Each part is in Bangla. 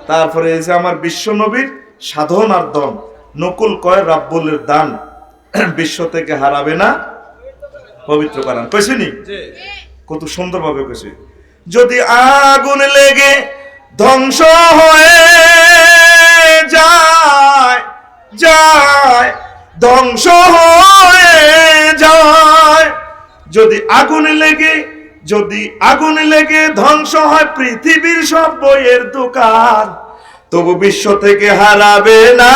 তারপরে এই যে আমার বিশ্ব নবীর সাধনার ধন, নকুল কয় রাব্বুলের দান, বিশ্ব থেকে হারাবে না পবিত্র করান। কইছি নি? কত সুন্দরভাবে কইছে। যদি আগুন লেগে ধ্বংস হয়ে যায় যায় ধ্বংস হয়ে যায়, যদি আগুন লেগে ধ্বংস হয় পৃথিবীর সব বইয়ের দোকান, তবু বিশ্ব থেকে হারাবে না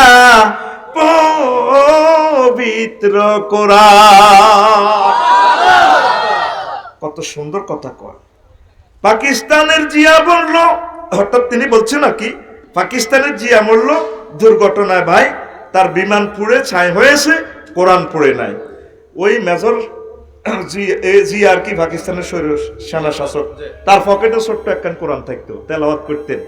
পবিত্র কোরআন। কত সুন্দর কথা কয়। পাকিস্তানের জিয়া বলল, হঠাৎ তিনি বলছেন নাকি পাকিস্তানের জিয়া মরল দুর্ঘটনায়, ভাই তার বিমান পুড়ে ছাই হয়েছে, কোরআন পড়ে নাই। ওই মেজর জি আর কি পাকিস্তানের সেনা শাসক, তার পকেটে ছোট্ট একখান কোরআন থাকতো, তেলাওয়াত করতেন।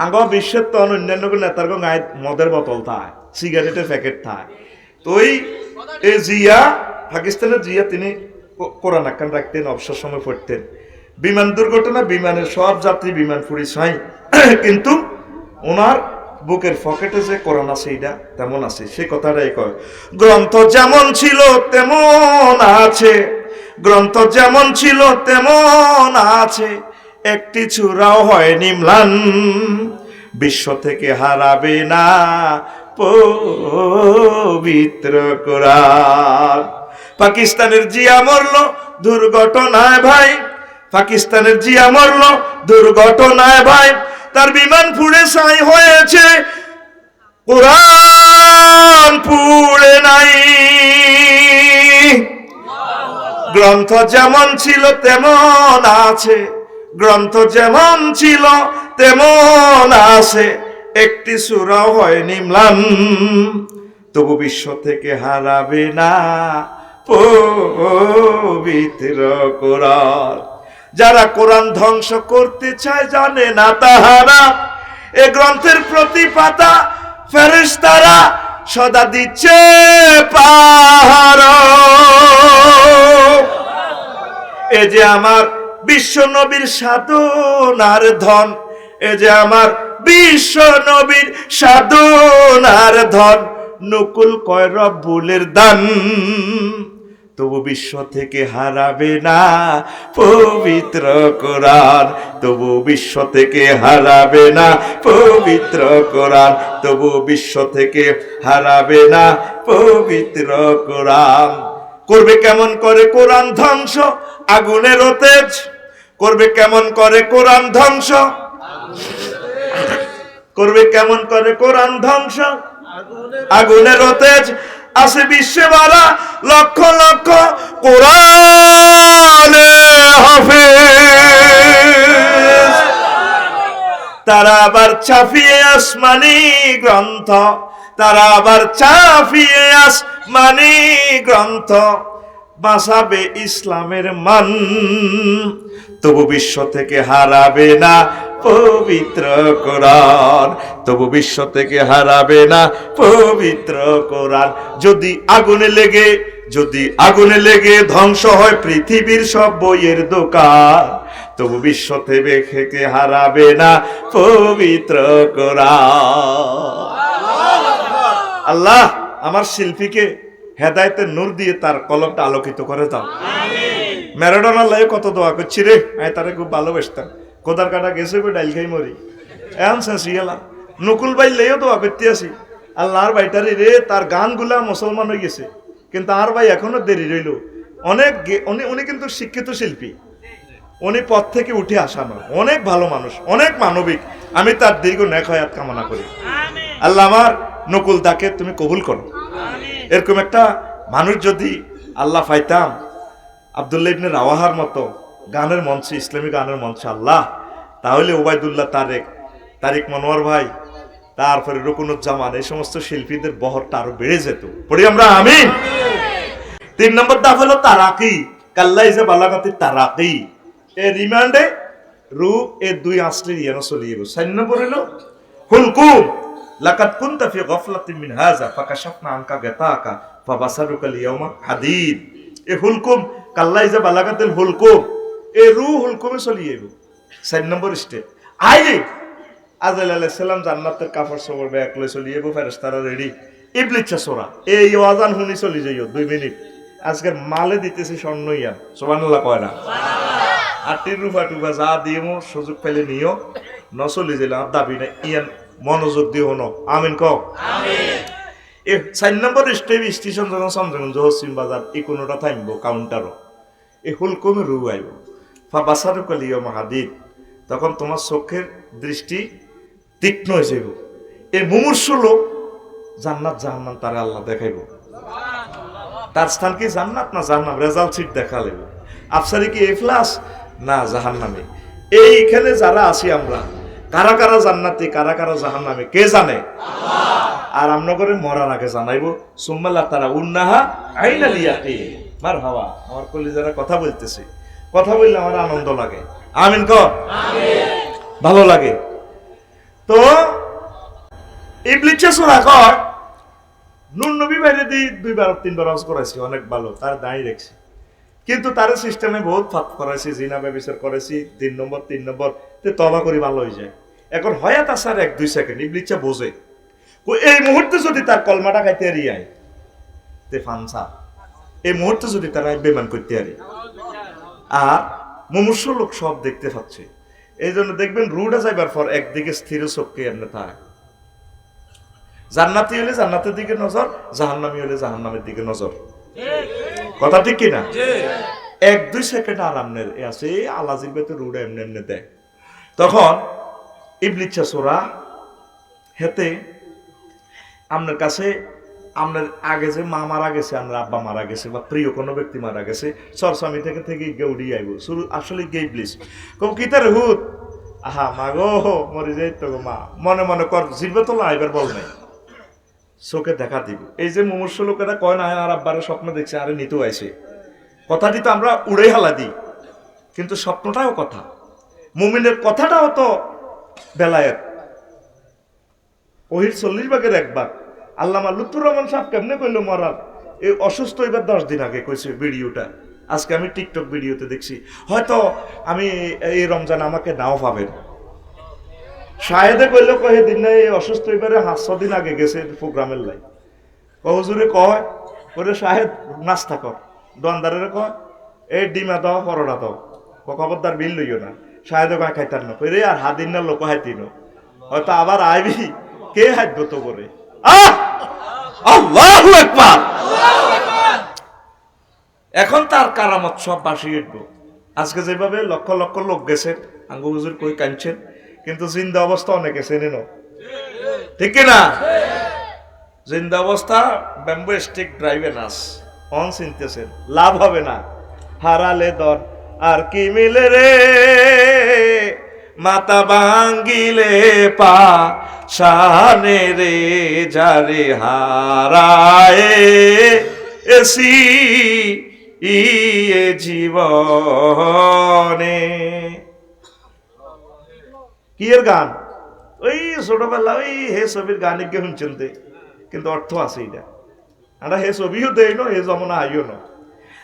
আগ বিশ্বের তো অন্যান্য নেতার গায়ে মদের বোতল থাকে, সিগারেটের প্যাকেট থাকে, তো ওই জিয়া পাকিস্তানের জিয়া তিনি কোরআন একখান রাখতেন, অবসর সময় পড়তেন। বিমান দুর্ঘটনা, বিমানের সব যাত্রী বিমান পুড়ে ছাই, কিন্তু ওনার বুকের পকেটে যে কোরআন আছে এটা তেমন আছে। সে কথাটাই কয়, গ্রন্থ যেমন ছিল তেমন আছে, গ্রন্থ যেমন ছিল তেমন আছে, একটি চূড়াও হয়নি ম্লান, বিশ্ব থেকে হারাবে না পবিত্র কোরআন। পাকিস্তানের জিয়া মরল দুর্ঘটনায় ভাই, পাকিস্তানের জিয়া মরল দুর্ঘটনায় ভাই, তার বিমান পুড়ে ছাই হয়েছে, কোরআন পুড়ে নাই। গ্রন্থ যেমন ছিল তেমন আছে, গ্রন্থ যেমন ছিল তেমন আছে, একটি সূরাও হয়নি ম্লান, তবু বিশ্ব থেকে হারাবে না পবিত্র কোরআন। যারা কোরআন ধ্বংস করতে চায় জানে না তাহারা, এ গ্রন্থের প্রতি পাতা ফেরেশতারা সদা দিচ্ছে পাহারা। এ যে আমার বিশ্ব নবীর সাধনার ধন, এ যে আমার বিশ্ব নবীর সাধনার ধন, নকুল কয় রব্বুলের দান, তবু বিশ্ব থেকে হারাবে না পবিত্র কোরআন, তবু বিশ্ব থেকে হারাবে না পবিত্র কোরআন, তবু বিশ্ব থেকে হারাবে না পবিত্র কোরআন। করবে কেমন করে কোরআন ধ্বংস আগুনের তেজ, করবে কেমন করে কোরআন ধ্বংস, করবে কেমন করে কোরআন ধ্বংস আগুনের তেজ। আছে বিশ্বে বারা লক্ষ লক্ষ কোরআনে হাফেজ, তারা আবার ছাপিয়ে আসমানি গ্রন্থ, তারা আবার ছাপিয়ে আসমানি গ্রন্থ, বাঁচাবে ইসলামের মান, তবু বিশ্ব থেকে হারাবে না পবিত্র কোরআন, তবু বিশ্ব থেকে হারাবে না পবিত্র কোরআন। যদি আগুনে লেগে ধ্বংস হয় পৃথিবীর সব বইয়ের দোকান, তবু বিশ্ব থেকে হারাবে না পবিত্র কোরআন। আল্লাহ আমার শিল্পীকে হেদায়েতের নূর দিয়ে তার কলমটা আলোকিত করে দাও। ম্যারাডোনার লাই কত দোয়া করছি রে, আমি তারে খুব ভালোবাসতাম, কোদার কাটা গেছে গো ডাইল খাই মরি, এখন শেষি গেলাম। নকুল ভাই লেও দোয়া করতে আসি, আল্লাহর ভাইটারি রে, তার গানগুলা মুসলমান হয়ে গেছে, কিন্তু আর ভাই এখনো দেরি রইল। অনেক উনি কিন্তু শিক্ষিত শিল্পী, উনি পথ থেকে উঠে আসা নয়, অনেক ভালো মানুষ, অনেক মানবিক। আমি তার দীর্ঘ নেক হায়াত কামনা করি। আল্লাহ আমার নকুল দাকে তুমি কবুল করো। এরকম একটা মানুষ যদি আল্লাহ পাইতাম, আব্দুল্লাহ ইবনে রাওয়াহার মতো গানের মঞ্চে, ইসলামী গানের মঞ্চে আল্লাহ, তাহলে ওবায়দুল্লাহ তারিক মনোয়ার ভাই, তারপরে রুকনুজ্জামান, এই সমস্ত শিল্পীদের বহরটা আরো বেড়ে যেত। পড়ি আমরা আমিন। 3 নম্বর ধাপ হলো তারাকি, কাল্লাইজে বালাগাতি তারাকি, এ রিমান্ডে রু এ 2 আসলে ইয়ানো চলিয়ে গেল। 4 নম্বর হলো হুলকুম, লাকাদ কুনতা ফি গাফলাতিন মিন হাযা ফাকাশাফনা আনকা গাতাকা ফাবাসারুকাল ইয়াওমা হাদিদ। এ হুলকুম কাল্লাইজে বালাগাতিল হুলকুম, এ রু হুলকুমে চলিয়ে গেল। 4 নম্বর স্টেপ। আইলে আজরাইল আলাইহিস সালাম জান্নাতের কাপড় চোপড় ব্যাগ লই চলি এবো ফেরেশতারা রেডি ইবলিস সোরা এই আজান শুনি চলি যাইও 2 মিনিট আজকের মালে দিতেছি স্বর্ণ ইয়ান সুবহানাল্লাহ কয় না সুবহানাল্লাহ আটির রূপা টুপা যা দিমো সুযোগ পেলে নিও নচলি যাইলাম দাবি না ইয়ান মনোযোগ দিও ন আমিন কও আমিন এ 4 নম্বর স্টেশন যখন সমজগঞ্জ হসিম বাজার এই কোনটা থামবো কাউন্টারও এ হুলকুমে রু আইব ফা বাসারু কালিয়া মাহাদিদ তখন তোমার চোখের দৃষ্টি তীক্ষ্ণ হয়ে যাইব এই মুমূর্ষ লোক জান্নাত জাহান্নাম তারে আল্লাহ দেখাইব তার স্থান কি জান্নাত না জাহান্নাম রেজাল্ট শিট দেখালে আফসারি কি এ প্লাস না জাহান্নামে এইখানে যারা আছি আমরা কারা কারা জান্নাতি কারা কারা জাহান্নামে কে জানে আল্লাহ আর আমরা করে মরার আগে জানাইবো সুম্মাল্লাহ তারা উন্নাহা আইনাল ইয়াকিন মারহাবা আমার কলিজারা কথা বলতেছে কথা বললে আমার আনন্দ লাগে আমিন কর আমিন ভালো লাগে তো ইবলিস সূরা কয় নূর নবী বাইরে দি 2 বার 3 বার হজ করাইছি অনেক ভালো তার দাঁড়িয়ে রাখছি কিন্তু তার সিস্টেমে বহুত ফাঁক করাইছি জিনা ব্যভিচার করেছি 3 নম্বর তে তওবা করি ভালো হয়ে যায় এখন হয়াত আসার 1-2 সেকেন্ড ইবলিসা বোঝে এই মুহূর্তে যদি তার কলমাটা খাইতে আয় তে ফানসা এই মুহূর্তে যদি তারা বেমান করতে আরে আর মুমূর্ষ লোক সব দেখতে পাচ্ছে এই জন্য দেখবেন রুডা যাইবার পর একদিকে স্থির চোখকে এমনি থাকে জান্নাতি হলে জান্নাতের দিকে নজর জাহান্নামী হলে জাহান্নামের দিকে নজর কথা ঠিক কিনা 1-2 সেকেন্ড আরামের আছে আলাজির ভেতর রুডা এমনি এমনি দেয় তখন ইবলিস সূরা হেতে আপনার কাছে আপনার আগে যে মা মারা গেছে আপনার আব্বা মারা গেছে বা প্রিয় কোনো ব্যক্তি মারা গেছে সরস্বামী থেকে গেউড়ি আইব শুরু আসলে গে ইবলিস কম কি তার হুত আহা মা গো মরে যাই তো মা মনে মনে কর জিরবে তো আইবার বল নাই চোখে দেখা দিব এই যে মুমূর্ষ লোকেরা কয় না আর আব্বারে স্বপ্ন দেখছে আরে নিতেও আইছে কথাটি তো আমরা উড়ে হালা দিই কিন্তু স্বপ্নটাও কথা মুমিনের কথাটাও তো বেলায়েত ওহির 40 ভাগের 1 ভাগ আল্লামা লুৎফুর রহমান সাহেব কেমনে কইল মরার এই অসুস্থ এবার 10 দিন আগে কইছে ভিডিওটা আজকে আমি টিকটক ভিডিওতে দেখছি হয়তো আমি এই রমজান আমাকে নাও পাবেন শাহেদে কইল কয়ে দিন না এই অসুস্থ এবারে 500 দিন আগে গেছে প্রোগ্রামের লাই হুজুরে কয় ওরে শাহেদ নাস্তা কর দোকানদারের কয় এই ডিমা দাও পরোটা দাও খবরদার বিল লইও না শাহেদে কয় খাইতার না কইরে আর হাদিন না লোক হাইতিনো হয়তো আবার আইবি কে হাইত তো করে আল্লাহু আকবার এখন তার কারামত সব বাসিয়ে উঠবো আজকে যেভাবে লক্ষ লক্ষ লোক গেছেন আঙ্গু হুজুর কই কাঁদছেন কিন্তু জিন্দা অবস্থা অনেকে চেনে না ঠিক না জিন্দা অবস্থা ব্যাম্বু স্টিক ড্রাইভে নাস অন চিনতেছেন লাভ হবে না হারালে দর আর কি মিলে রে মাতা ভাঙ্গিলে পা শানে রে যারে হারায় এসি ইয়ে জীবনে কি এর গান ওই ছোটবেলা ওই হে ছবির গানে গে শুনছেন কিন্তু অর্থ আছে এটা আমরা হে ছবিও দেই না হে জমনা আইও না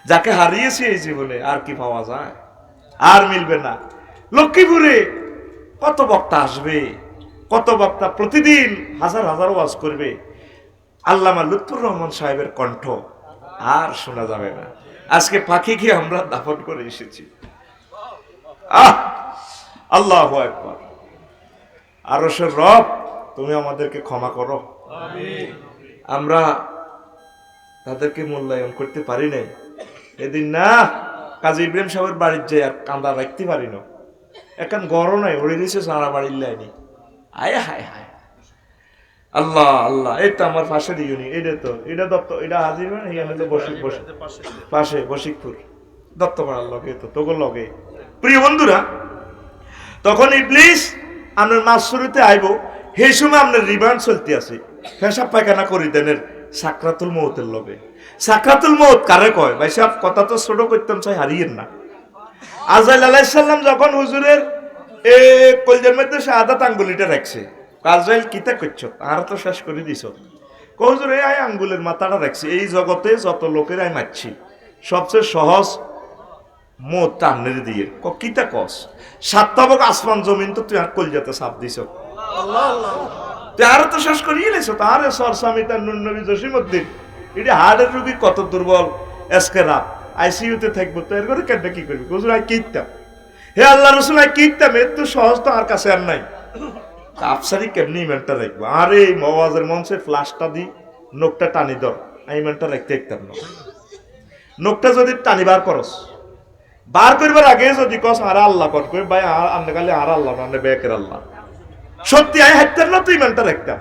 যাকে হারিয়েছি এই জীবনে আর কি পাওয়া যায় আর মিলবে না লক্ষ্মীপুরে কত বক্তা আসবে কত বক্তা প্রতিদিন হাজার হাজার ওয়াজ করবে আল্লামা লুৎফুর রহমান সাহেবের কণ্ঠ আর শোনা যাবে না আজকে পাখিকে আমরা দাফন করে এসেছি আল্লাহু আকবার আরশের রব তুমি আমাদেরকে ক্ষমা করো আমিন আমরা তাদেরকে মূল্যায়ন করতে পারি নাই এদিন না কাজী ইব্রাহিম সাহেবের বাড়ির যে আর কান্দা রাখতে পারি না এখন গরম নাই ওড়ে দিয়েছে সারা বাড়ির লাইনি আয় হায় হায় আল্লাহ আল্লাহ এই তো আমার পাশে দিওনি এটা দত্ত এটা হাজির মানে এখানে তো পাশে বশিকপুর দত্তপাড়ার লগে তো তোগো লগে প্রিয় বন্ধুরা তখন ইবলিস আপনার মাসুরিতে আইব সেই সময় আপনার রিমান্ড চলতে আছে পেশাব পায়খানা করি দেনের সাকরাতুল মৌতের লগে সাকরাতুল মৌত কারে কয় ভাই সাহেব কথা তো ছোট করতাম চাই হারিয়েন না আজরাইল আলাইহিস সালাম যখন হুজুরের কলজের মধ্যে শাহাদাত আঙ্গুলিটা রাখছে আজরাইল কিতা করছো আর তো শেষ করে দিছ হুজুর এই আঙ্গুলের মাথাটা রাখছে এই জগতে যত লোকের আমি মারছি সবচেয়ে সহজ মত টানের দিয়ে কিতা কস 7 তবক আসমান জমিন তো তুই আর কলজাতে সাপ দিছ আরো তো শেষ করিয়ে লেছো তার সরসামি তার নুন নবী জসিমউদ্দিন এটা হার্টের রোগী কত দুর্বল এসকে রাত আইসিইউতে থাকবো তো এর করে কেন কি করবি হুজুর আই কিতাম হে আল্লাহ রাসূল আই কিতাম এত তো সহজ তো আর কাছে আর নাই আফসারি কেমনি ইমানটা রাখবো আরে মওয়াজের মঞ্চে ফ্লাশটা দি নোকটা টানি ধর ইমানটা রাখতে একতাম না নোকটা যদি টানিবার করস বার করবার আগে যদি কস আর আল্লাহ কর কই ভাই আন্নে গালে আর আল্লাহ না বেকের আল্লাহ সত্যি আই হাইতার না তো ইমানটা রাখতাম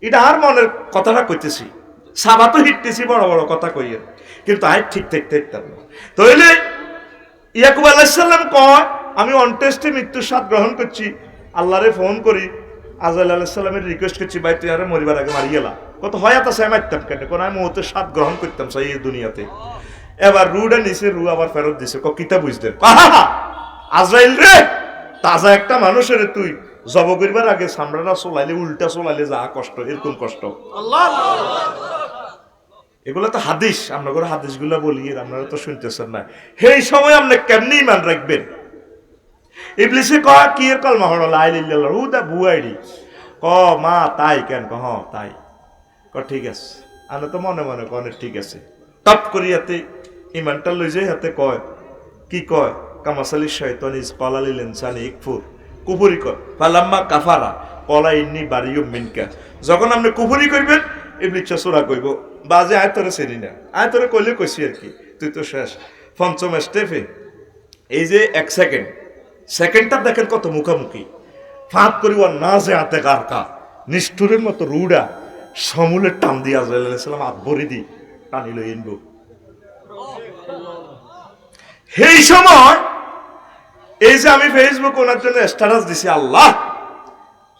এটা আর মনের কথাটা কইতেছি সাবা তো হিটতেছি বড় বড় কথা কইয়ে কিন্তু আই ঠিক থাকতাম না তাইলে ইয়াকুব আলাইহিস সালাম কয় আমি অনটেস্টে মৃত্যুর স্বাদ গ্রহণ করছি আল্লাহরে ফোন করি আজরাইল আলাইহিস সালামের রিকোয়েস্ট করছি ভাই তুই আরে মরিবার আগে মারি গেলা কত হয়াত আছে মারতাম কেন কোন আমি মৌতের স্বাদ গ্রহণ করতাম সেই এই দুনিয়াতে এবার রুডা নিছে রু আবার ফেরত দিছে ক কিতা বুঝলেন আজরাইল রে তাজা একটা মানুষের তুই জব করিবার আগে সামরাটা চলাইলে উল্টা চলাইলে যা কষ্ট এরকম কষ্ট আল্লাহ এগুলো তো হাদিস আপনাদের হাদিস গুলা বলি আপনারা তো শুনতেছেন না সেই সময় আপনি কেমনি ইমান রাখবেন ইবলিসে কয় কি এর কলমা হলো লা ইলাহা ইল্লাল্লাহ উদা বুয়াইডি ক মা তাই কেন ক হ্যাঁ তাই ক ঠিক আছে আনা তো মনে মনে কনে ঠিক আছে টপ করিয়াতে ইমানটা লই যায় হাতে কয় কি কয় কামাসালি শয়তান ইজ ক্বালা লিল ইনসানি ইকফুর কুফরি কর ফালাম্মা কাফারা ক্বালা ইন্নী বারিয়ুম মিনকা যখন আপনি কুফরি করবেন ইবলিস সূরা কইব বাজে আয়তরে সেরি না আয়তরে কইলে কইছি আর কি তুই তো শেষ পঞ্চম স্টেপে এই যে এক সেকেন্ডটা দেখেন কত মুখামুখি ফাঁক করিব না যে হাতে কারকা নিষ্ঠুরের মতো রুডা সমূলের টান দিয়া আলাইহিসসালাম হাত ভরি দি টানি লই আনব সেই সময় এই যে আমি ফেসবুক ওনার জন্য স্ট্যাটাস দিছি আল্লাহ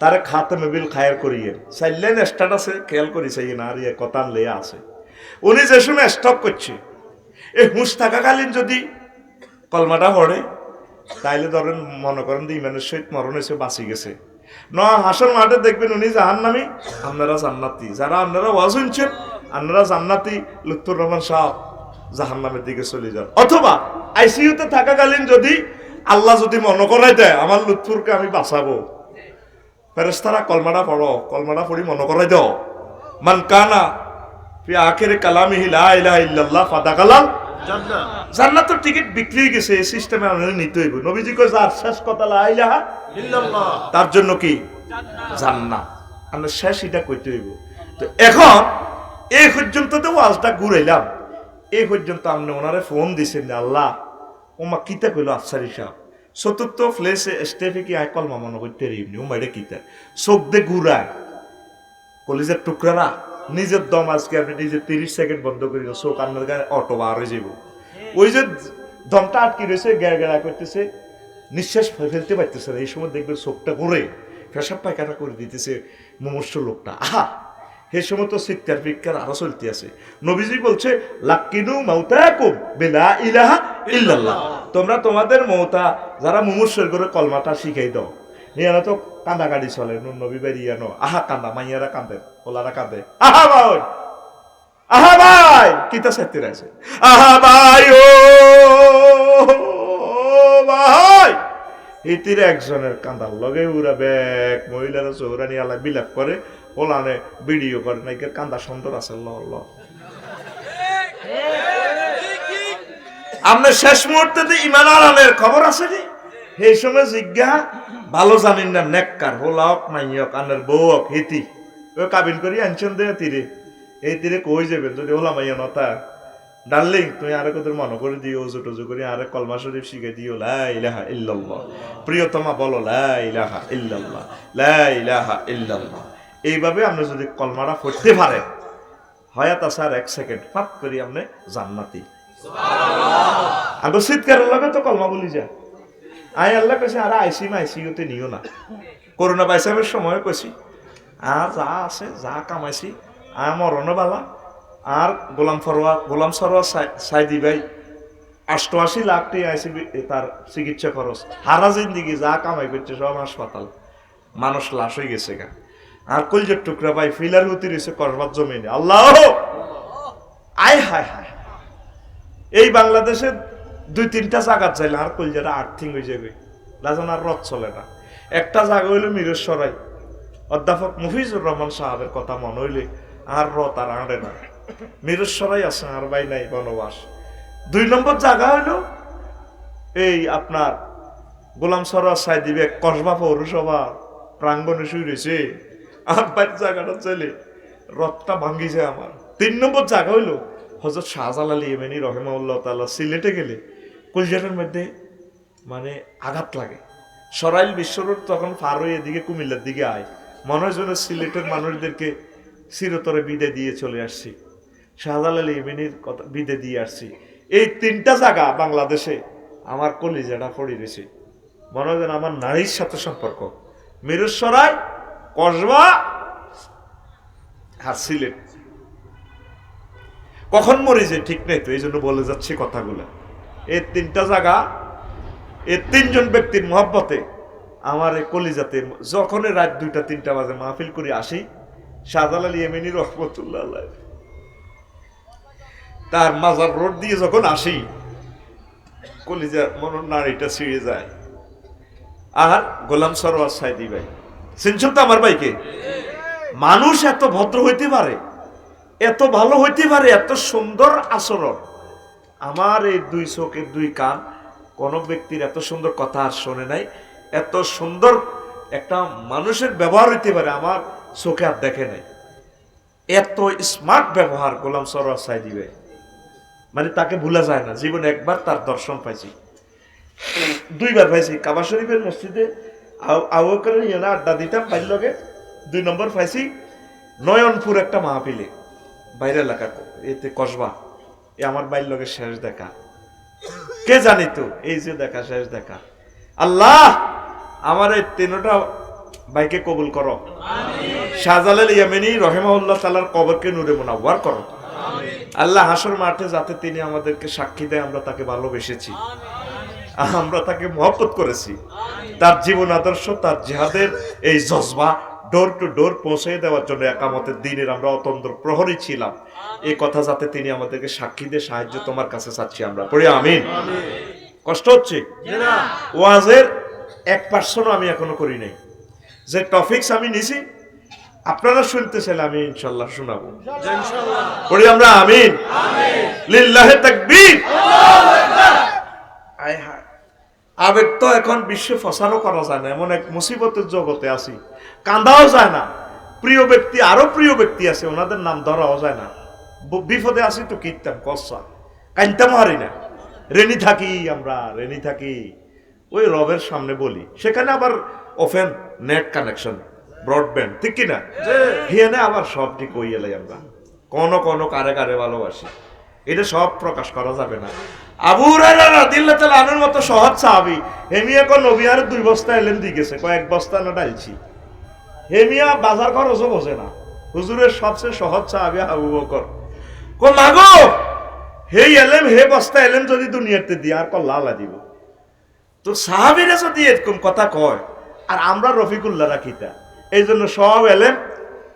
তারে খাতেমে বিল খায়ের করিয়ে চাইলেন স্ট্যাটাসে খেয়াল করি চাই না আর ইয়ে কথা লেয়া আছে উনি যে সময় স্টপ করছে এই হুঁশ থাকাকালীন যদি কলমাটা পড়ে তাইলে ধরেন মনে করেন যে ইমানের সহিত মরণ হয়েছে বাঁচি গেছে না হাসর মাঠে দেখবেন উনি জাহান্নামী আপনারা জান্নাতি যারা আপনারা ওয়াজ শুনছেন আপনারা জান্নাতি লুৎফুর রহমান সাহেব জাহান্নামের দিকে চলে যান অথবা আইসিইউতে থাকাকালীন যদি আল্লাহ যদি মনে করাই দেয় আমার লুৎফুরকে আমি বাঁচাবো ফেরেশতারা কলমাটা পড়ো কলমাটা পড়ি মনে করাই দাও মান কানা ফি আখিরি কালামিহি লা ইলাহা ইল্লাল্লাহ ফাদাকালাল জান্নাত জান্নাতের টিকিট বিক্রি হয়ে গেছে এই সিস্টেমে আমরা নিতে হইব নবীজি কই যার শেষ কথা লা ইলাহা ইল্লাল্লাহ তার জন্য কি জান্নাত আমরা শেষ এটা কইতে হইব তো এখন এই পর্যন্ত তো ওয়াজটা ঘুরাইলাম এই পর্যন্ত আপনি ওনারে ফোন দিছেন আল্লাহ ওমা কিতা কইলো আফসারি সাহেব চতুর্থ ফ্লেসে স্টেপে কি আয় কলমা মনে করতে রিমনি ও মাইডে কিতা চোখ দে ঘুরায় কলিজের টুকরারা নিজের দম আজকে আপনি নিজে 30 সেকেন্ড বন্ধ করে দাও চোখ আপনার গায়ে অটো বার হয়ে যাব ওই যে দমটা আটকে রয়েছে গেড়া করতেছে নিঃশ্বাস ফেলতে পারতেছে না এই সময় দেখবেন চোখটা ঘুরে পেশাব পায়খানা করে দিতেছে মুমূর্ষু লোকটা আহা সেই সময় তো চিৎকার ফিৎকার আরো চলতে আছে নবীজি বলছে লাকিনু মাউতাকুম বিলা ইলাহা ইল্লাল্লাহ তোমরা তোমাদের মৌতা যারা মুমূর্ষের করে কলমাটা শিখাই দাও নিয়ানো তো কান্দা গাড়ি চলে নুন নবী বেরিয়ানো আহা কান্দা মাইয়ারা কান্দে ওলারা কান্দে আহা ভাই কিতা সাথে আছে আহা ভাই ও ভাই ইতির একজনের কান্দার লগে উড়া ব্যাগ মহিলারা চৌরানি আলা বিলাপ করে ওলানে ভিডিও করে নাকি কান্দা সুন্দর আছে আল্লাহ আপনার শেষ মুহূর্তে ইমান আলানের খবর আছে নি সেই সময় জিজ্ঞা ভালো জানেন না নেককার হোলাওক মাইয়ক আনের বউক হিতি ওই কাবিন করি আনছেন দে তীরে এই তীরে কই যাবেন যদি হোলা মাইয়া নতা ডার্লিং তুমি আরে কত মনে করে দিও ওজু টজু করে আরে কলমা শরীফ শিখে দিও লা ইলাহা ইল্লাল্লাহ প্রিয়তমা বলো লা ইলাহা ইল্লাল্লাহ লা ইলাহা ইল্লাল্লাহ এইভাবে আপনি যদি কলমাটা পড়তে পারেন হয়াত আছে আর 1 সেকেন্ড ফাত করি আপনি জান্নাতি সুবহানাল্লাহ আগে চিৎকারের লগে তো কলমা বলি যা আই আল্লাহ কইছে আর আইসিইউতে নিও না করোনা ভাইরাসের সময় কইছি আর যা আছে যা কামাইছি আর মরণবালা আর গোলাম সরোয়ার সাইদি ভাই 88 লাখ টাকা আইসি তার চিকিৎসা খরচ হারা জিন্দিগি যা কামাই করছে সব হাসপাতাল মানুষ লাশ হয়ে গেছে গা আর কলজের টুকরা ভাই ফিলার হতে রয়েছে করবার জমিনে আল্লাহ আয় হায় হায় এই বাংলাদেশে 2-3টা জায়গা চাইলে আর কলজাটা আর্থিং হয়ে যাবে লাজন আর রথ চলে না একটা জায়গা হইল মিরসরাই, অধ্যাপক মফিজুর রহমান সাহেবের কথা মনে হইলে আর তার আঁড়ে না। মিরসরাই আছে, আর ভাই নাই বনবাস। 2 নম্বর জায়গা হইলো এই আপনার গোলাম সরোয়ার সাইদি বেগ কসবা পৌরসভা প্রাঙ্গণে শুয়ে রয়েছে, আর বাইরের জায়গাটা চলে রথটা ভাঙ্গিছে আমার। 3 নম্বর জায়গা হইলো হযরত শাহজালাল ইয়েমেনি রহিমাহুল্লাহ তাআলা সিলেটে গেলে কলজাটার মধ্যে মানে আঘাত লাগে। সরাইল বিশ্বরোড তখন পার হয়ে এদিকে কুমিল্লার দিকে আয়, মনে হয় যেন সিলেটের মানুষদেরকে চিরতরে বিদায় দিয়ে চলে আসছি, শাহজালাল ইয়েমেনির কথা বিদায় দিয়ে আসছি। এই 3টা জায়গা বাংলাদেশে আমার কলিজাটা পড়ে রয়েছে, মনে হয় যেন আমার নারীর সাথে সম্পর্ক। মিরসরাই, কসবা আর সিলেট। কখন মরে যে ঠিক নেই তো, এই জন্য বলে যাচ্ছি কথাগুলো। এই 3টা জায়গা, এই 3 জন ব্যক্তির মহব্বতে আমার এই কলিজাতে যখনই রাত 2টা-3টা বাজে মাহফিল করে আসি, শাহজালাল ইয়েমেনি রহমতুল্লাহ আলাইহি তার মাজার রোড দিয়ে যখন আসি, কলিজার মনের নাড়িটা ছিঁড়ে যায়। আর গোলাম সরোয়ার সাইদি ভাই, চিনছেন তো আমার ভাইকে? মানুষ এত ভদ্র হইতে পারে, এত ভালো হইতে পারে, এত সুন্দর আচরণ। আমার এই 2 চোখের 2 কান কোন ব্যক্তির এত সুন্দর কথা আর শোনে নাই, এত সুন্দর একটা মানুষের ব্যবহার হইতে পারে আমার চোখে আর দেখে নাই। এত স্মার্ট ব্যবহার গোলাম সরোয়ার সাইদি ভাই, মানে তাকে ভুলা যায় না। জীবনে একবার তার দর্শন পাইছি, 2বার পাইছি। কাবা শরীফের মসজিদে আবু বকরের ইয়ানা আড্ডা দিতাম বাইর লগে। 2 নম্বর পাইছি নয়নপুর একটা মাহফিলে, বাইরে এলাকা এতে কসবা। আমার বাইর লগে শেষ দেখা, কে জানি তো এই যে দেখা, শেষ দেখা। আল্লাহ আমার এই 3টা ভাইকে কবুল করো, শাহজালাল ইয়েমেনি রহিমাহুল্লাহ তাআলার কবরকে নূরে মুনাওয়ার করো। আল্লাহ হাসর মাঠে যাতে তিনি আমাদেরকে সাক্ষী দেয় আমরা তাকে ভালোবেসেছি, আমরা তাকে মহব্বত করেছি। তার জীবন আদর্শ, তার জিহাদের এই জজবা ডোর টু ডোর পৌঁছে দেওয়ার জন্য একামতের দিনের আমরা অতন্দ্র প্রহরী ছিলাম। এই কথা যাতে তিনি আমাদেরকে সাক্ষী দিয়ে সাহায্য তোমার কাছে চাচ্ছি আমরা, পড়ি আমিন। কষ্ট হচ্ছে? ওয়াজের 1% আমি এখনো করি নাই। যে টপিকস আমি নিছি আপনারা শুনতে চাইলে আমি ইনশাআল্লাহ শোনাবো, পড়ি আমরা আমিন। লিল্লাহি তাকবীর। আবেগ তো এখন বিশ্বে ফসারও করা যায় না, এমন এক মুসিবতের জগতে আছি, কান্দাও যায় না। প্রিয় ব্যক্তি, আরো প্রিয় ব্যক্তি আছে, ওনাদের নাম ধরাও যায় না। বিপদে আছি তো কীর্তাম কসা, কানতাম হারি না। রেনি থাকি আমরা, রেনি থাকি ওই রবের সামনে বলি, সেখানে আবার ওপেন নেট কানেকশন, ব্রডব্যান্ড, ঠিক কিনা? হিয়ানে আবার সব ঠিক হই এলাই আমরা, কোন কারে কারে ভালোবাসি, এটা সব প্রকাশ করা যাবে না। আবু হুরায়রা রাদিয়াল্লাহু তাআলা আনহুর মতো সহজ সাহাবী, হেমিয়া কোন নবী আর 2 বস্তা এলেন দিয়ে গেছে, কয়েক বস্তা না ডালছি। হেমিয়া বাজার খরচও বোঝে না, হুজুরের সবচেয়ে সহজ সাহাবী আবু বকর। কো মাগো হে এলেম, হে বস্তা এলেম যদি দুনিয়াতে দি আর কল্লা আলা দিব। তো সাহাবীরা যদি এরকম কথা কয়, আর আমরা রফিকুল্লাহ রাখিতা, এই জন্য সব এলেম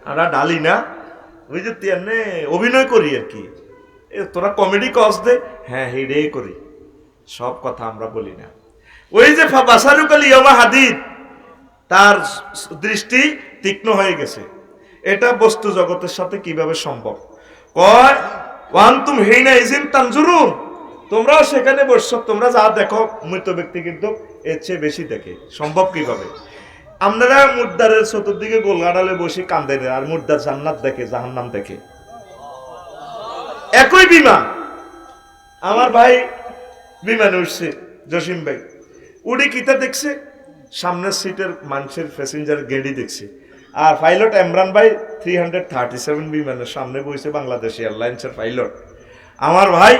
আমরা ডালি না, ওই যে তেনে অভিনয় করি আর কি। তোরা কমেডি কস দে, হ্যাঁ হেডেই করি, সব কথা আমরা বলি না। ওই যে বাসারুকাল ইয়ামা হাদিদ, তার দৃষ্টি তীক্ষ্ণ হয়ে গেছে। এটা বস্তু জগতের সাথে কিভাবে সম্ভব? কয় ওয়ান্তুম হিনা ইজিন তানজুরুন, তোমরাও সেখানে বসছো, তোমরা যা দেখো মৃত ব্যক্তি কিন্তু এর চেয়ে বেশি দেখে। সম্ভব কিভাবে? আপনারা মুর্দারের চতুর্দিকে গোলগাডালে বসে কান্দেন, আর মুর্দার জান্নাত দেখে, জাহান্নাম দেখে। একই বিমান, আমার ভাই বিমানে উঠছে, জসিম ভাই উড়ি কিতা দেখছে, সামনের সিটের মানুষের প্যাসেঞ্জার গেড়ি দেখছে। আর পাইলট ইমরান ভাই 337 বিমানের সামনে বসে, বাংলাদেশ এয়ারলাইন্সের পাইলট। আমার ভাই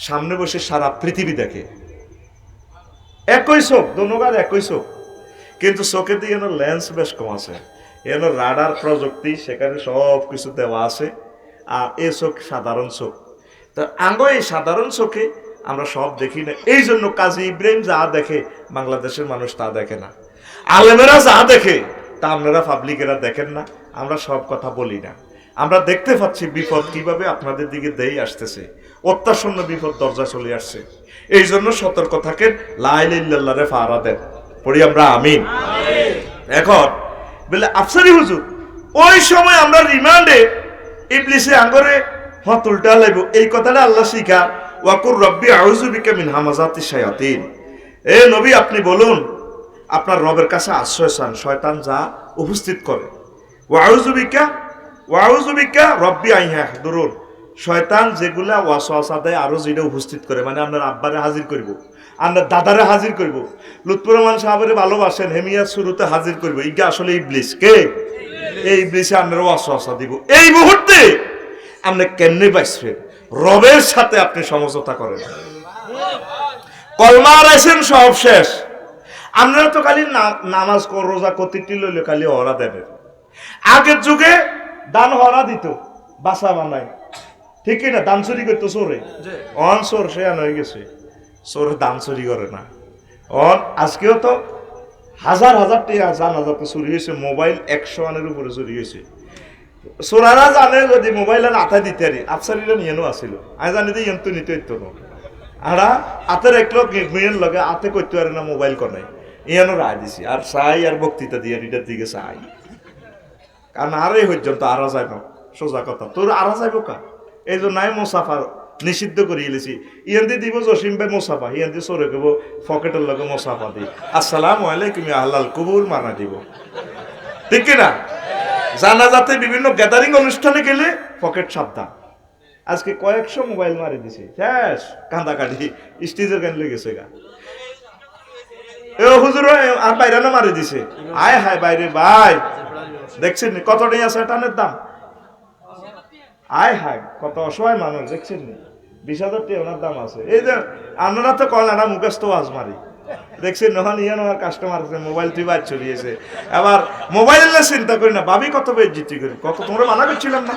সামনে বসে সারা পৃথিবী দেখে, একই চোখ, দোনোগার একই চোখ, কিন্তু চোখে দিয়ে লেন্স বেশ কম আছে, এন রাডার প্রযুক্তি, সেখানে সব কিছু দেওয়া আছে। আর এ চোখ সাধারণ চোখ, তো আঙ্গ এই সাধারণ চোখে আমরা সব দেখি না। এই জন্য কাজী ইব্রাহিম যা দেখে বাংলাদেশের মানুষ তা দেখে না, আলেমেরা যা দেখে তা আপনারা পাবলিকেরা দেখেন না। আমরা সব কথা বলি না, আমরা দেখতে পাচ্ছি বিপদ কিভাবে আপনাদের দিকে দেই আসতেছে, অত্যাসন্ন বিপদ দরজা চলে আসছে। এই জন্য সতর্ক থাকেন, লা ইলাহা ইল্লাল্লাহরে ফারা দেন, পড়ি আমরা আমিন। এখন বলে আফসারি হুজুর, ওই সময় আমরা রিমান্ডে ইবলিসে আঙ্গরে হতুলটা লাইব, এই কথাটা আল্লাহ শিখা, ওয়াকুর রব্বি আউযু বিকা মিন হামাযাতিশ শায়াতিন। এ নবী, আপনি বলুন আপনার রবের কাছে আশ্রয় চান শয়তান যা উপস্থিত করে। ওয়াউযু বিকা রব্বি আন ইয়াহদুরুন, শয়তান যেগুলা ওয়াসওয়াসা দেয় আরো যেটা উপস্থিত করে, মানে আপনার আব্বারে হাজির করব, আপনার দাদারে হাজির করব, লুৎফর রহমান সাহেবের ভালোবাসেন হেমিয়ার শুরুতে হাজির করব, ইগা আসলে ইবলিস। কে? এই ইবলিসে আপনার ওয়াসওয়াসা দিব। এই মুহূর্তে আপনি কেমনে বাঁচবেন? রবের সাথে আপনি সমঝোতা করেন, কলমা আছেন, সব শেষ। আপনারা তো খালি নামাজ রোজা কতিটি লইলে খালি হরা দেবেন। আগের যুগে দান হরা দিত, বাসা বানায়, ঠিক না? দান চুরি করতো চোরে, অন চোর সে হয়ে গেছে, চোর দান চুরি করে না। অন আজকেও তো হাজার হাজার টাকা জান হাজার চুরি হয়েছে, মোবাইল 100 আনের উপরে চুরি হয়েছে। চোরারা জানে যদি মোবাইল আর আথা দিতে পারি, আফসারিরা নিয়েও আসিল, আমি জানি যে ইয়ন্তু নিতে হইতো না। আরা আতের এক লোক মেয়ের লগে আতে করতে পারে না, মোবাইল করে ইয়ানো রায় দিছি, আর চাই আর বক্তৃতা দিয়ে এটার দিকে চাই, কারণ আরে পর্যন্ত আরা যাইব, সোজা কথা তোর আরা যাইব কা, এই জন্য নাই মোসাফার নিষিদ্ধ করে এলেছি। ইয়ান্দি দিব জসিম ভাই মোসাফা, ইয়ান্দি সরে কেব পকেটের লগে মোসাফা দিই, আসসালামু আলাইকুম আহলাল কুবুর মানা দিব, ঠিক কিনা? জানাজাতে বিভিন্ন গ্যাদারিং অনুষ্ঠানে গেলে পকেট সাবধান। আজকে কয়েকশো মোবাইল মারি দিছে, শেষ কান্দাকাটি, স্টেজের গান লেগেছে গা। হুজুর আর বাইরে না মারি দিছে, আয় হায় বাইরে ভাই দেখছেন কত নেই আছে টানের দাম, আয় হায় কত অসহায় মানুষ দেখছেন 20,000 টাকা ওনার দাম আছে। এই যে আপনারা তো কল না মুখস্থ আজ মারি দেখছেন, নহন ইয়ে আমার কাস্টমার আছে, মোবাইল তুই বাদ চলিয়েছে, আবার মোবাইল চিন্তা করি না, ভাবি কত বেজ্জিতি করি, কত তোমরা মানা করছিলাম না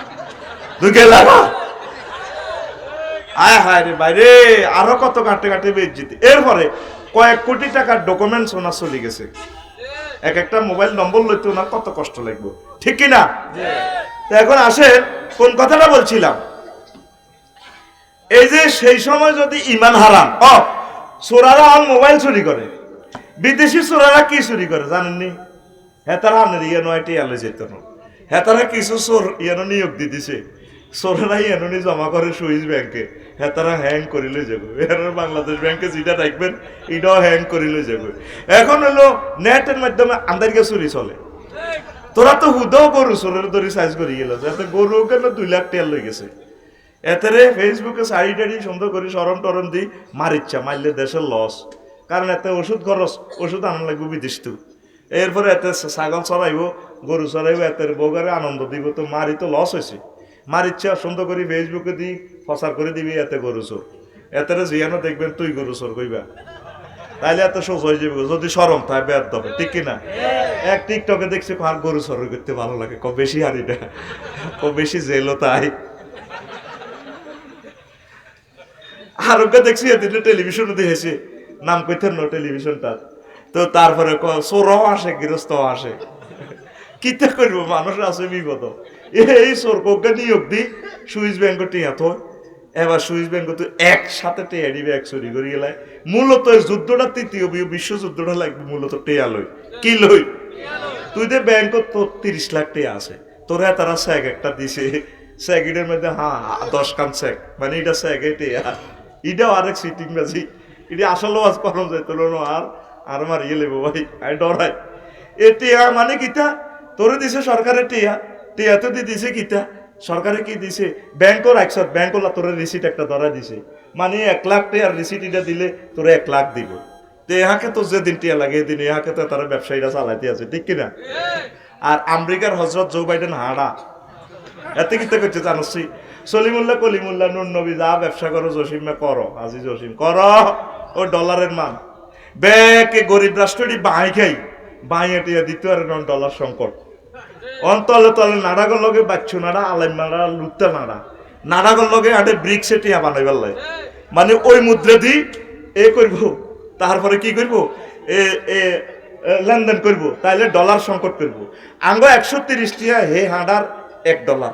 দুকে লাগা, আয় হায় রে বাইরে আরো কত কাটে কাটে বেজ্জিতি। এরপরে কয়েক কোটি টাকার ডকুমেন্টস ওনার চলে গেছে, এক একটা মোবাইল নম্বর লইতে ওনার কত কষ্ট লাগবে, ঠিক কিনা? এখন আসেন কোন কথাটা বলছিলাম, এই যে সেই সময় যদি ইমান হারাম, চোরারা মোবাইল চুরি করে, বিদেশি চোরারা কি চুরি করে জানেননি? হেতারা আনের ইয়ে নয়টি আলো যেত না, হেতারা কিছু চোর ইয়ানো নিয়োগ দিয়ে দিছে, চোরেরা ইয়ানি জমা করে সুইস ব্যাংকে, হেতারা হ্যাং করিলে যাবে, বাংলাদেশ ব্যাংকে যেটা রাখবেন এটাও হ্যাং করিলে যাবে। এখন হলো নেটের মাধ্যমে আন্দারিকে চুরি চলে, তোরা তো হুদাও গরু চোরের দড়ি সাইজ করে গেল, এতে গরু কেন 2 লাখ টাকা লই গেছে, এতে ফেসবুকে শাড়ি টাড়ি সুন্দর করে সরম টরম দিই মারিচ্ছা, মারলে দেশের লস, কারণ এতে ওষুধ খরচ, ওষুধ আনার লাগবে বিদেশ তো, এরপরে এতে ছাগল চড়াইব, গরু চড়াইব, এতে বউগারে আনন্দ দিব, তো মারি তো লস হয়েছে, মারিচ্ছা সুন্দর করে ফেসবুকে দিই প্রচার করে দিবি এতে গরু চোর, এতে জিয়ানো দেখবেন তুই গরু চোর কইবা, তাইলে এত সোজ হয়ে যাবে যদি সরম তাই বেদ দেবে, ঠিক কিনা? এক টিকটকে দেখছি আর গরু চোর করতে ভালো লাগে, কম বেশি হারিটা কম বেশি জেলও তাই, আরোগ্য দেখছি এদিন টেলিভিশনে দেখেছি, নাম কইতেন না টেলিভিশনটা, তো তারপরে চোরও আসে গৃহস্থও আসে, কিতা করবো মানুষ আছে বিপদ, এই চোর কোকে নিয়োগ দি সুইস ব্যাংক টিয়া তো, এবার সুইস ব্যাংক তো একসাথে টেয়া দিবে, এক চুরি করে গেলে, মূলত যুদ্ধটা তৃতীয় বিশ্বযুদ্ধটা লাগবে মূলত টেয়া লই, কি লই তুই দে ব্যাংক তোর 30 লাখ টেয়া আছে, তোরা তারা স্যাগ একটা দিছে, স্যাগের মধ্যে 10 কান স্যাগ, মানে এটা স্যাগে টেয়া, এটাও আরেক সিটিং বাজি, এটা আসলে আজ করম যাইতো না, আর মারিয়ে লেবো ভাই, আমি ডরাই। এ টেয়া মানে কিতা তোরে দিছে সরকারের টেয়া, টেয়া তো দিছে কিতা সরকারে কি দিছে, ব্যাংকও রাখছ, ব্যাংকওয়ালা তোর রিসিট একটা ধরা দিছে, মানে 1 লাখ টেয়ার রিসিট এটা দিলে তোরা 1 লাখ দিব, তো ইহাকে তো যেদিন টিয়া লাগে এদিন ইহাকে তো তারা ব্যবসায়ীরা চালাইতে আছে, ঠিক কিনা? আর আমেরিকার হজরত জো বাইডেন হাড়া এতে কিতা করছে জানছি, সলিমুল্লাহ কলিমুল্লাহ নুর নবী যা ব্যবসা করো জসিমে করো, আজি জসিম করো, ও ডলারের মান ব্যাকে গরিব রাষ্ট্রটি বাঁই খাই, বাঁই টিয়া দিতে পারে ডলার সংকট, অন্তলে তলে নাড়াগর লগে বাচ্চু নাড়া, আলাই নাড়া, লুত্তা নাড়া, নাড়াগর লগে আটে ব্রিক্সে টিয়া বানাইবার লাই, মানে ওই মুদ্রা দি এ করব, তারপরে কি করব এ লেনদেন করব, তাইলে ডলার সংকট করব, আঙ্গ 130 টিয়া হে হাঁডার $1,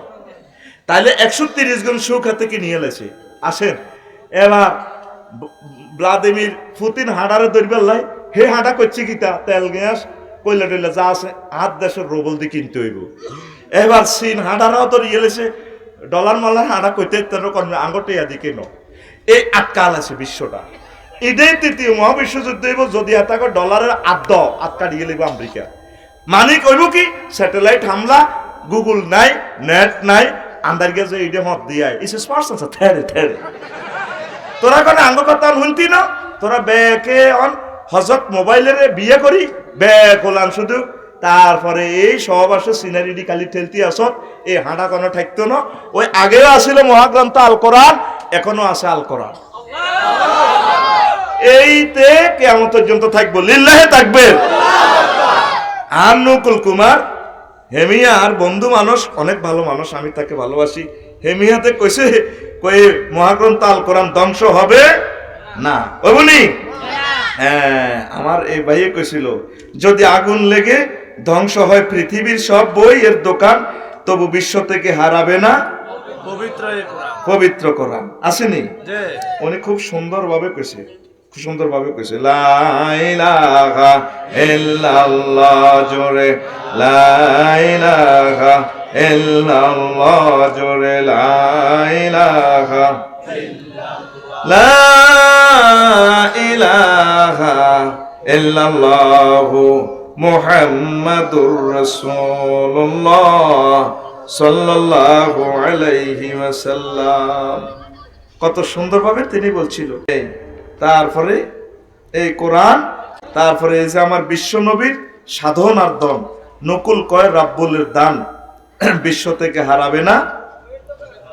তাইলে 130 গুণ সুখ হাতে কি নিয়ে লেছে। আসেন এবার ভ্লাদিমির পুতিন হাঁডারে ধরবার লাই হে হাঁটা করছি কিতা তেল গ্যাস কইলা টইলা যা আছে হাত দেশের রোবল দিয়ে কিনতে হইব। এবার চীন হাঁটারাও তো রিয়েলেছে ডলার মালার হাঁটা কইতে করবে আঙ্গটে দিকে ন এই আটকাল আছে বিশ্বটা। ঈদের তৃতীয় মহাবিশ্বযুদ্ধ হইব যদি এটাকে ডলারের আটকা দিয়ে লিব আমেরিকা। মানে কইব কি স্যাটেলাইট হামলা, গুগল নাই, নেট নাই, আন্দার গেছে এইটা মত দিয়ে ইস পার্সন থেরে থেরে তোরা কোন আঙ্গ কথা শুনতি না তোরা ব্যাকে অন হজরত মোবাইলের বিয়ে করি ব্যাক হলাম শুধু। তারপরে এই সব আসে সিনারিডি খালি ঠেলতি আসত এই হাঁটা কোনো ঠাকতো না। ওই আগেও আসিল মহাগ্রন্থ আল কোরআন, এখনো আছে আল কোরআন। এইতে কিয়ামত পর্যন্ত থাকবো লিল্লাহে তাকবীর। আর নকুল কুমার হেমিয়ার বন্ধু মানুষ, অনেক ভালো মানুষ, আমি তাকে ভালোবাসি। হেমিয়াতে কইছে কই মহাগ্রন্থ আল কোরআন ধ্বংস হবে না, ওবনি? হ্যাঁ, আমার এই ভাইয়ে কইছিল যদি আগুন লেগে ধ্বংস হয় পৃথিবীর সব বই এর দোকান, তবু বিশ্ব থেকে হারাবে না পবিত্র কোরআন। আসেনি? উনি খুব সুন্দরভাবে কইছে, খুব সুন্দরভাবে কইছে লা ইলাহা ইল্লাল্লাহ, জোরে লা ইলাহা ইল্লাল্লাহ, জোরে লা ইলাহা লা ইলাহা ইল্লাল্লাহু মুহাম্মাদুর রাসূলুল্লাহ সাল্লাল্লাহু আলাইহি ওয়াসাল্লাম। কত সুন্দরভাবে তিনি বলছিল। তারপরে এই কোরআন, তারপরে এই যে আমার বিশ্ব নবীর সাধন আর দন, নকুল কয় রাব্বুলের দান, বিশ্ব থেকে হারাবে না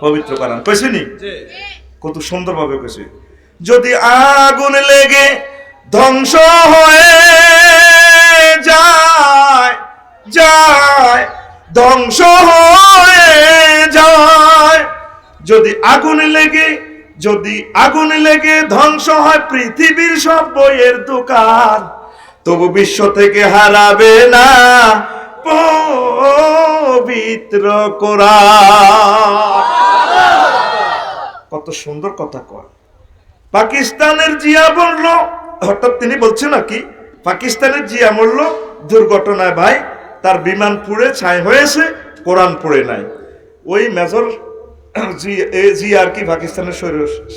পবিত্র কোরআন। কইছিনি? কত সুন্দরভাবে কইছে যদি আগুন লেগে ধ্বংস হয়ে যায় যায় ধ্বংস হয়ে যায়, যদি আগুন লেগে ধ্বংস হয় পৃথিবীর সব বইয়ের দোকান, তবু বিশ্ব থেকে হারাবে না পবিত্র কোরআন। কত সুন্দর কথা কয়। পাকিস্তানের জিয়া বলল, হঠাৎ তিনি বলছেন নাকি পাকিস্তানের জিয়া মরল দুর্ঘটনায়, ভাই তার বিমান পুড়ে ছাই হয়েছে, কোরআন পড়ে নাই। ওই মেজর জি আর কি পাকিস্তানের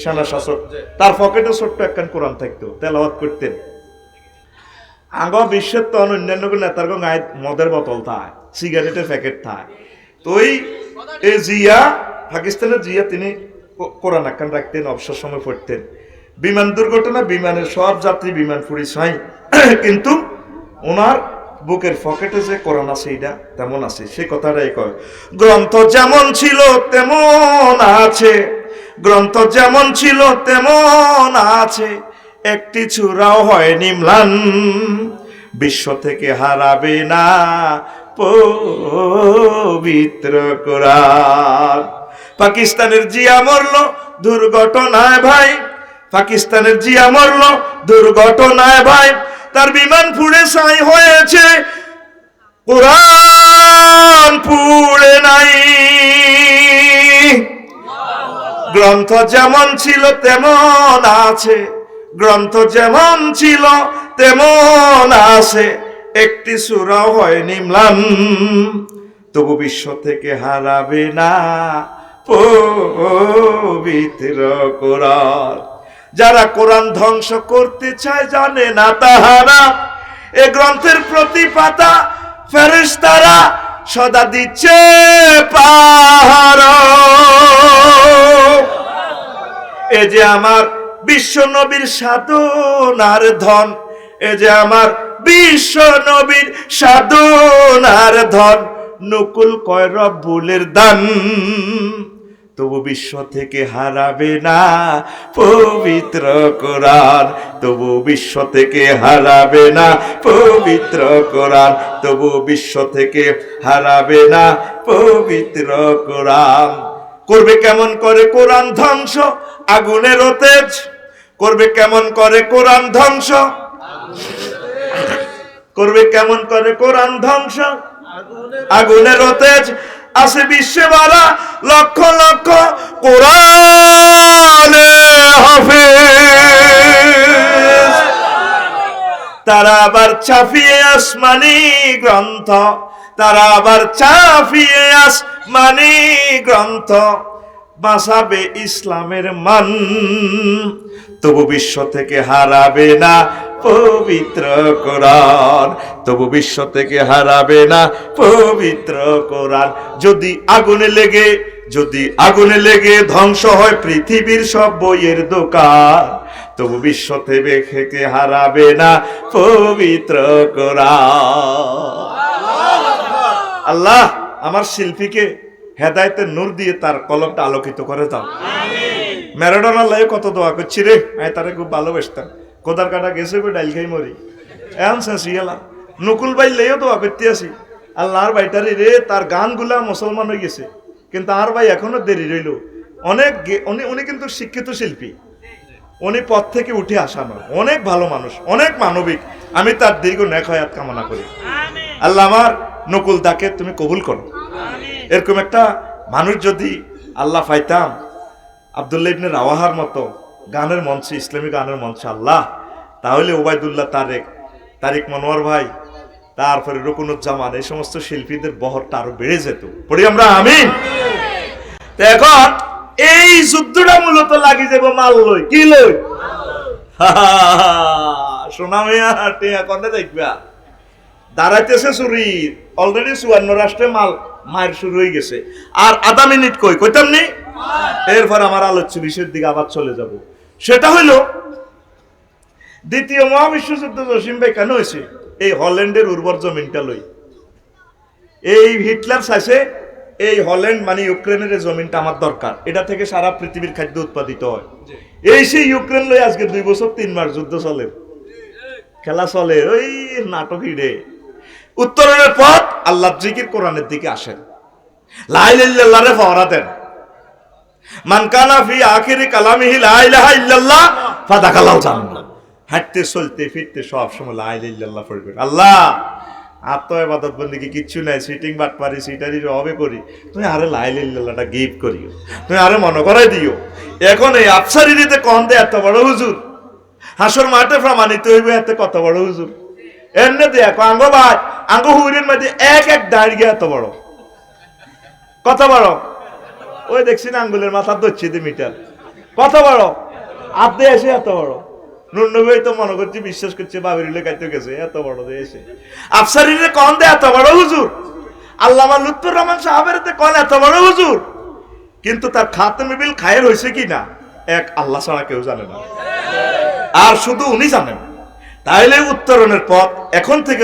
সেনা শাসক, তার পকেটে ছোট্ট একখান কোরআন থাকতো, তেলাওয়াত করতেন। আগ বিশ্বের তো অন্যান্য নেতার গায়ে মদের বোতল থাকে, সিগারেটের প্যাকেট থাকে, তো ওই জিয়া পাকিস্তানের জিয়া তিনি কোরআন একখান রাখতেন, অবসর সময় পড়তেন। বিমান দুর্ঘটনা, বিমানের সব যাত্রী বিমান পুড়ি ছাই, কিন্তু ওনার বুকের পকেটে যে কোরআন আছে এটা তেমন আছে। সে কথাটাই কয় গ্রন্থ যেমন ছিল তেমন আছে, গ্রন্থ যেমন ছিল তেমন আছে, একটি চূড়াও হয়নি ম্লান, বিশ্ব থেকে হারাবে না পবিত্র কোরআন। পাকিস্তানের জিয়া মরল দুর্ঘটনায় ভাই, পাকিস্তানের জিয়া মরল দুর্ঘটনায় ভাই, তার বিমান পুড়ে ছাই হয়েছে, কোরআন পুড়ে নাই। গ্রন্থ যেমন ছিল তেমন আছে, গ্রন্থ যেমন ছিল তেমন আছে, একটি সূরাও হয়নি ম্লান, তবু বিশ্ব থেকে হারাবে না পবিত্র কোরআন। যারা কোরআন ধ্বংস করতে চায় জানে না তাহারা, এ গ্রন্থের প্রতি পাতা ফেরেশতারা সদা দিচ্ছে পাহারা। এ যে আমার বিশ্ব নবীর সাধনার ধন, এ যে আমার বিশ্ব নবীর সাধনার ধন, নকুল কয় রব্বুলের দান, তবু বিশ্ব থেকে হারাবে না পবিত্র কোরআন, তবু বিশ্ব থেকে হারাবে না পবিত্র কোরআন, তবু বিশ্ব থেকে হারাবে না পবিত্র কোরআন। করবে কেমন করে কোরআন ধ্বংস আগুনের তেজ, করবে কেমন করে কোরআন ধ্বংস, করবে কেমন করে কোরআন ধ্বংস আগুনের তেজ। আছে বিশ্বে মারা লক্ষ লক্ষ কোরআনে হাফেজ, তারা আবার চাপিয়ে আসমানি গ্রন্থ, তারা আবার চাপিয়ে আসমানি গ্রন্থ, বাঁচাবে ইসলামের মান, তবু বিশ্ব থেকে হারাবে না পবিত্র কোরআন, তবু বিশ্ব থেকে হারাবে না পবিত্র কোরআন। যদি আগুনে লেগে ধ্বংস হয় পৃথিবীর সব বইয়ের দোকান, তবু বিশ্ব থেকে হারাবে না পবিত্র কোরআন। আল্লাহ আমার শিল্পীকে হেদায়েতের নূর দিয়ে তার কলমটা আলোকিত করে দাও। ম্যারাডোনা লাগে কত দোয়া করছি রে, আমি তারে খুব ভালোবাসতাম। কোদার কাটা গেছে গো ডাইল খাই মরি, এখন শেষি গেলাম। নকুল ভাই লেও দোয়া করতে আসি, আল্লাহর ভাইটারে রে, তার গানগুলা মুসলমান হয়ে গেছে, কিন্তু আর ভাই এখনো দেরি রইল। উনি কিন্তু শিক্ষিত শিল্পী, উনি পথ থেকে উঠে আসা নয়, অনেক ভালো মানুষ, অনেক মানবিক। আমি তার দীর্ঘ নেক হায়াত কামনা করি। আল্লাহ আমার নকুল দাকে তুমি কবুল করো। এরকম একটা মানুষ যদি আল্লাহ পাইতাম, আব্দুল্লাহ ইবনে রাওয়াহার মতো গানের মঞ্চে, ইসলামী গানের মঞ্চে আল্লাহ, তাহলে ওবায়দুল্লাহ, তারিক মনোয়ার ভাই, তারপরে রুকনুজ্জামান, এই সমস্ত শিল্পীদের বহরটা আরো বেড়ে যেত। পড়ি আমরা আমিন। এখন এই যুদ্ধটা মূলত লাগি যাব মাল লই, কি লই? সোনা মিয়া টিয়া কন্যা দেখবা দাঁড়াইতেছে চুরি, অলরেডি 54 রাষ্ট্রে মায়ের শুরু হয়ে গেছে। আর আধা মিনিট কইতাম নি, এরপর আমার আলোচ্য বিষয়ের দিকে আবার চলে যাব। সেটা হলো দ্বিতীয় মহাবিশ্বযুদ্ধ। জসিম ভাই কেন হয়েছে? এই হল্যান্ডের উর্বর জমিনটা লই। এই হিটলার চাইছে এই হল্যান্ড মানে ইউক্রেনের জমিনটা আমার দরকার, এটা থেকে সারা পৃথিবীর খাদ্য উৎপাদিত হয়। এই সেই ইউক্রেন লই আজকে 2 বছর 3 মাস যুদ্ধ চলে, খেলা চলে, ওই নাটক হিড়ে। উত্তরণের পথ আল্লাহ জিকির কোরআনের দিকে আসেন, লা ইলাহা ইল্লাল্লাহরে ফওরা দেন। মান কানা ফি আখিরি কালামিহি লা ইলাহা ইল্লাল্লাহ ফাদাখালাল জান্নাহ। হাঁটতে চলতে ফিরতে সব সময় লা ইলাহা ইল্লাল্লাহ পড়বেন। আল্লাহ আত্ম ইবাদত বন্দেগী কিচ্ছু নাই, সিটিং বাটপারি সিটারি হবে করি, তুমি আরে লা ইলাহা ইল্লাল্লাহটা গিভ করিও, তুমি আরে মনে করাই দিও। এখন এই আফসারিতে কন দে এত বড় হুজুর, হাসর মাঠে প্রমাণিত হইবে এত কত বড় হুজুর। এমনি দেখো আঙ্গ ভাই, আঙ্গ হুইরের মধ্যে এক দাঁড়িয়ে এত বড়, কত বড়? ওই দেখছি না আঙ্গুলের মাথা ধরছি মিটার, কত বড়? আপনি এসে এত বড়। নুন্নবী তো মনে করছি, বিশ্বাস করছে বাবির কাইতে গেছে, এত বড় এসে আফসারিরে কন দে এত বড় হুজুর। আল্লামা লুৎফুর রহমান সাহাবের কন এত বড় হুজুর, কিন্তু তার খাতেমে বিল খায়ের হয়েছে কিনা এক আল্লাহ ছাড়া কেউ জানে না, আর শুধু উনি জানেন। তাইলে উত্তরণের পথ এখন থেকে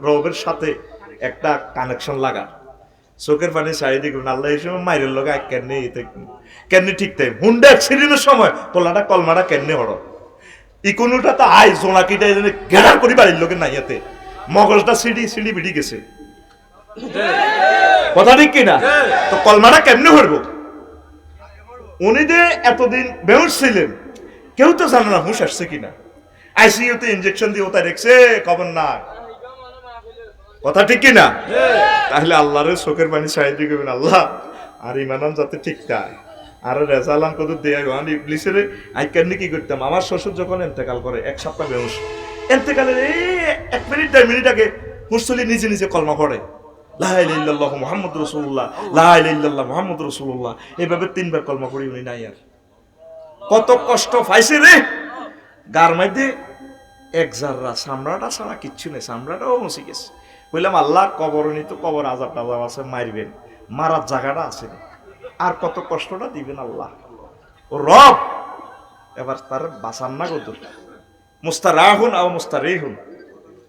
রবের সাথে একটা কানেকশন লাগা, চোখের পানি চাই দেখবেন আল্লাহ এই সময় মাইরের লগে কেন ঠিক তাই হুন্ডা অ্যাক্সিডেন্টের সময় পোলাটা কলমাটা কেনে হড় ইকোনোটা তো আই জোনাকিটা গেড়ার করি বাড়ির লোকের নাই এতে মগজটা সিঁড়ি বিড়ি গেছে, কথা ঠিক কিনা? তো কলমাটা কেমনে হরবো? উনি যে এতদিন বেহুশ ছিলেন, কেউ তো জানে না হুঁশ আসছে কিনা। আইসিইউতে ইনজেকশন দিয়ে ওটা রেখছে, খবর নাই, কথা ঠিক কিনা? তাহলে আল্লাহরের চোখের পানি সাহায্য করবেন, আল্লাহ আর ইমানান যাতে ঠিক থাকে, আর রেজালাম কত দেয়া ইবলিসের আইকারনি কি করতাম। আমার শ্বশুর যখন এন্তেকাল করে 1 সপ্তাহ বেহুশ, এন্তেকালের এই 1 মিনিট 2 মিনিট আগে হুঁশলি নিজে নিজে কলমা পড়ে, লা ইলাহা ইল্লাল্লাহু মুহাম্মাদুর রাসূলুল্লাহ, লা ইলাহা ইল্লাল্লাহ মুহাম্মাদুর রাসূলুল্লাহ, এইভাবে 3 বার কলমা পড়ি উনি নাই। আর কত কষ্ট পাইছে রে, গার মধ্যে এক জাররা চামড়াটা ছাড়া কিচ্ছু নেই, চামড়াটাও মুছে গেছে। বললাম আল্লাহ কবর নি তো কবর আজাব টাজাব আছে, মারবেন, মারার জায়গাটা আছে, আর কত কষ্টটা দিবেন আল্লাহ। ও রব এবার তার বাঁচান না কত মুস্তারাহুন আও মুস্তারিহুন।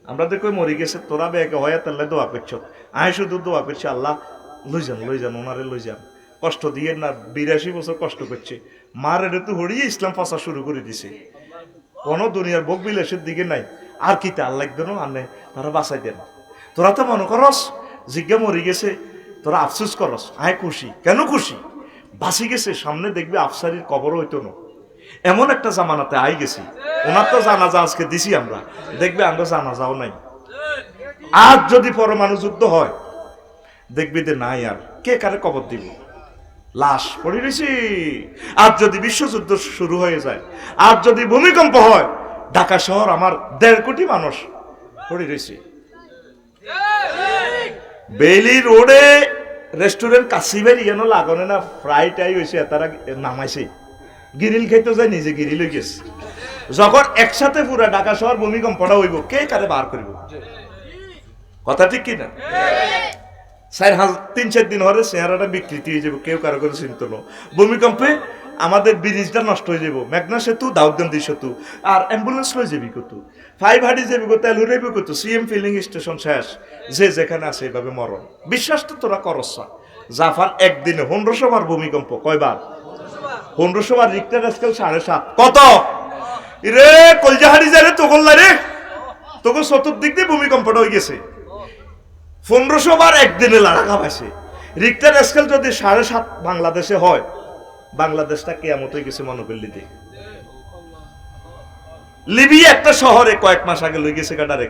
আমরা দেখো মরি গেছে, তোরা বেকে হয় তাহলে দোয়া করছো, আমি শুধু দোয়া করছি আল্লাহ লই যান ওনারে লই যান, কষ্ট দিয়ে না 82 বছর কষ্ট করছে। মার এটা তো হরিয়ে ইসলাম ফাঁসা শুরু করে দিছে, কোন দুনিয়ার ভোগ বিলাসের দিকে নাই। আর কি তার লাগবে না আনে, তারা বাঁচাই দেন। তোরা তো মনে করস জিজ্ঞা মরি গেছে, তোরা আফসোস করস, আয় খুশি। কেন খুশি? বাঁচি গেছে, সামনে দেখবে আফসারির কবর হইতো না। এমন একটা জামানাতে আই গেছি, ওনার তো জানাজা আজকে দিছি আমরা, দেখবে আমরা জানাজাও নাই। আজ যদি পরমাণু যুদ্ধ হয় দেখবি যে নাই, আর কে কারে কবর দিব, লাশ পড়ে রয়েছি। আর যদি বিশ্বযুদ্ধ শুরু হয়ে যায়, আর যদি ভূমিকম্প হয়, ঢাকা শহর আমার 1.5 কোটি মানুষ পড়ে রয়েছে। বেইলি রোডে রেস্টুরেন্ট কাশিবের ইয়েন লাগনে না ফ্রাই টাই হয়েছে, তারা নামাইছে গিরিল খেতে যায়, নিজে গিরিল হয়ে গেছে। যখন একসাথে পুরা ঢাকা শহর ভূমিকম্পটা হইব, কে কারে বার করিব? কথা ঠিক কিনা? 3-4 দিন হরে চেহারাটা বিকৃতি হয়ে যাবে, কেউ কারো করে চিন্ত না। ভূমিকম্পে আমাদের ব্রিজটা নষ্ট হয়ে যাব, মেঘনা সেতু, দাউদকান্দি সেতু, আর অ্যাম্বুলেন্স লয়ে যাবি কত, 5 হাড়ি যাবি কত, তেল উড়াইবি কত, সিএম ফিলিং স্টেশন শেষ, যে যেখানে আছে এভাবে মরণ। বিশ্বাস তো তোরা করস না। জাপান একদিনে 1500 বার ভূমিকম্প, কয়বার? 1500 বার। Richter scale 7.5। কত রে কলজাহারি যায় রে, তোগল রে, তোগল চতুর্দিক দিয়ে ভূমিকম্পটা হয়ে গেছে। 1500 বার একদিনে লাড়াকা পাইছে। রিক্টার স্কেল যদি 7.5 বাংলাদেশে হয়, বাংলাদেশটা কেয়ামত হয়ে গেছে মনে করলি দে। লিবিয়া একটা শহরে কয়েক মাস আগে লই গেছে গাডারে,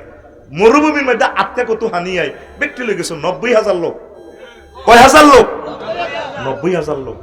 মরুভূমির মধ্যে আত্মা কত হানি আয়, ব্যক্তি লই গেছে 90,000 লোক। কয় হাজার লোক? 90,000 লোক।